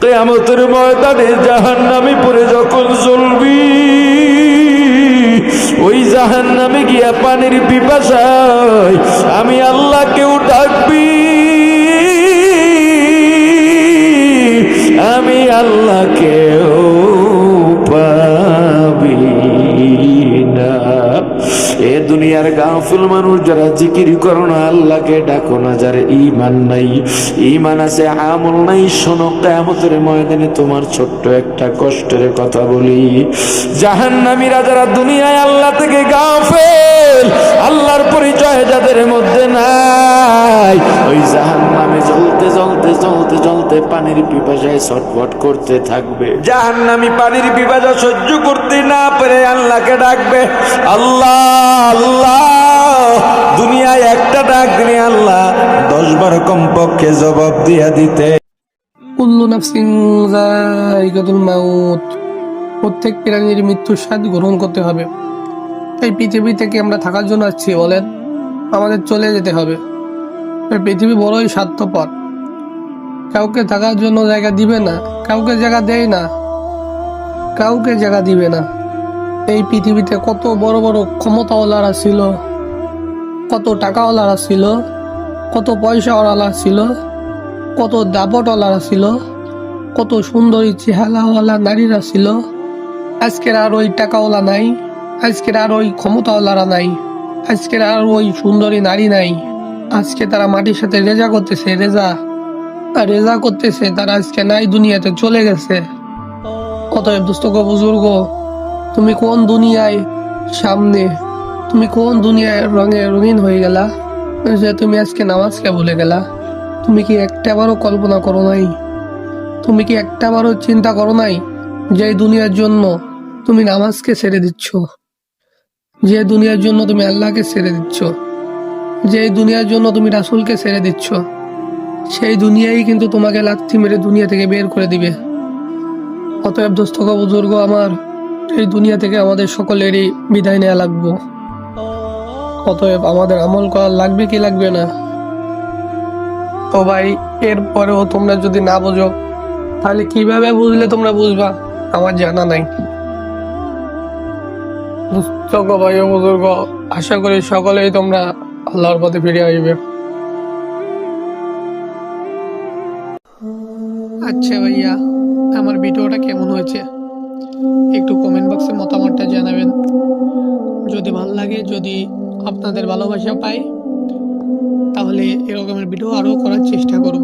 কিয়ামতের ময়দানে জাহান্নামী পড়ে যখন জ্বলবি, ওই জাহান্নামে গিয়া পানির পিপাসায় আমি আল্লাহকেও ডাকবি, আমি আল্লাহকেও পাবি না। এ দুনিয়ার গাফিল মানুষ যারা জিকির করো না, আল্লাহকে ডাকো না, যার ঈমান নাই, ঈমান আছে আমল নাই, শোনো কিয়ামতের ময়দানে তোমার ছোট্ট একটা কষ্টের কথা বলি। জাহান্নামীরা যারা দুনিয়ায় আল্লাহ থেকে গাফিল, আল্লাহর পরিচয় যাদের মধ্যে নাই, ওই জাহান্নামে জ্বলতে জ্বলতে জ্বলতে জ্বলতে পানির পিপাসায় ছটফট করতে থাকবে। জাহান্নামী পানির পিপাসা সহ্য করতে না পেরে আল্লাহকে ডাকবে, আল্লাহ আল্লাহ। দুনিয়ায় একটা ডাক দিলে আল্লাহ 10 বার কমপক্ষে জবাব দিয়া দিতে। কুল্লু নাফসিন যায়িকাতুল মাউত, প্রত্যেক প্রাণীর মৃত্যুর স্বাদ গ্রহণ করতে হবে। এই পৃথিবী থেকে আমরা থাকার জন্য আসছি বলেন, আমাদের চলে যেতে হবে। এই পৃথিবী বড়ই স্বার্থপর, কাউকে থাকার জন্য জায়গা দিবে না, কাউকে জায়গা দেয় না, কাউকে জায়গা দিবে না। এই পৃথিবীতে কত বড় বড় ক্ষমতাওয়ালারা ছিল, কত টাকাওয়ালারা ছিল, কত পয়সাওয়ালা ছিল, কত দাপটওয়ালারা ছিল, কত সুন্দরী চেহারাওয়ালা নারীরা ছিল। আজকের আর ওই টাকাওয়ালা নাই, আজকের আর ওই ক্ষমতাওয়ালারা নাই, আজকের আর ওই সুন্দরী নারী নাই। আজকে তারা মাটির সাথে রেজা করতেছে, রেজা করতেছে, তারা আজকে নাই, দুনিয়াতে চলে গেছে। অতএব দোস্ত গো, বুজুর্গ, তুমি কোন দুনিয়ায় সামনে, তুমি কোন দুনিয়ায় রঙে রঙিন হয়ে গেলা যে তুমি আজকে নামাজকে ভুলে গেলা? তুমি কি একটাবারও কল্পনা করো নাই, তুমি কি একটাবারও চিন্তা করো নাই যে দুনিয়ার জন্য তুমি নামাজকে ছেড়ে দিচ্ছ, যে দুনিয়ার জন্য তুমি আল্লাহকে ছেড়ে দিচ্ছ, যে দুনিয়ার জন্য তুমি রাসূলকে ছেড়ে দিচ্ছ, সেই দুনিয়াই কিন্তু তোমাকে লাথি মেরে দুনিয়া থেকে বের করে দিবে। অতএব দোস্ত গো, বুজুর্গ আমার, এই দুনিয়া থেকে আমাদের সকলেরই বিদায় নেওয়া লাগবে। অতএব আমাদের আমল করা লাগবে কি লাগবে না? তো ভাই, এরপরেও তোমরা যদি না বোঝো, তাহলে কিভাবে বুঝলে তোমরা বুঝবা আমার জানা নাই। দোস্ত গো, ভাই ও বুজুর্গ, আশা করি সকলেই তোমরা আল্লাহর পথে ফিরে আসবে। আচ্ছা ভাইয়া, আমার ভিডিওটা কেমন হয়েছে একটু কমেন্ট বক্সে মতামতটা জানাবেন। যদি ভালো লাগে, যদি আপনাদের ভালোবাসা পাই, তাহলে এরকমের ভিডিও আরও করার চেষ্টা করব।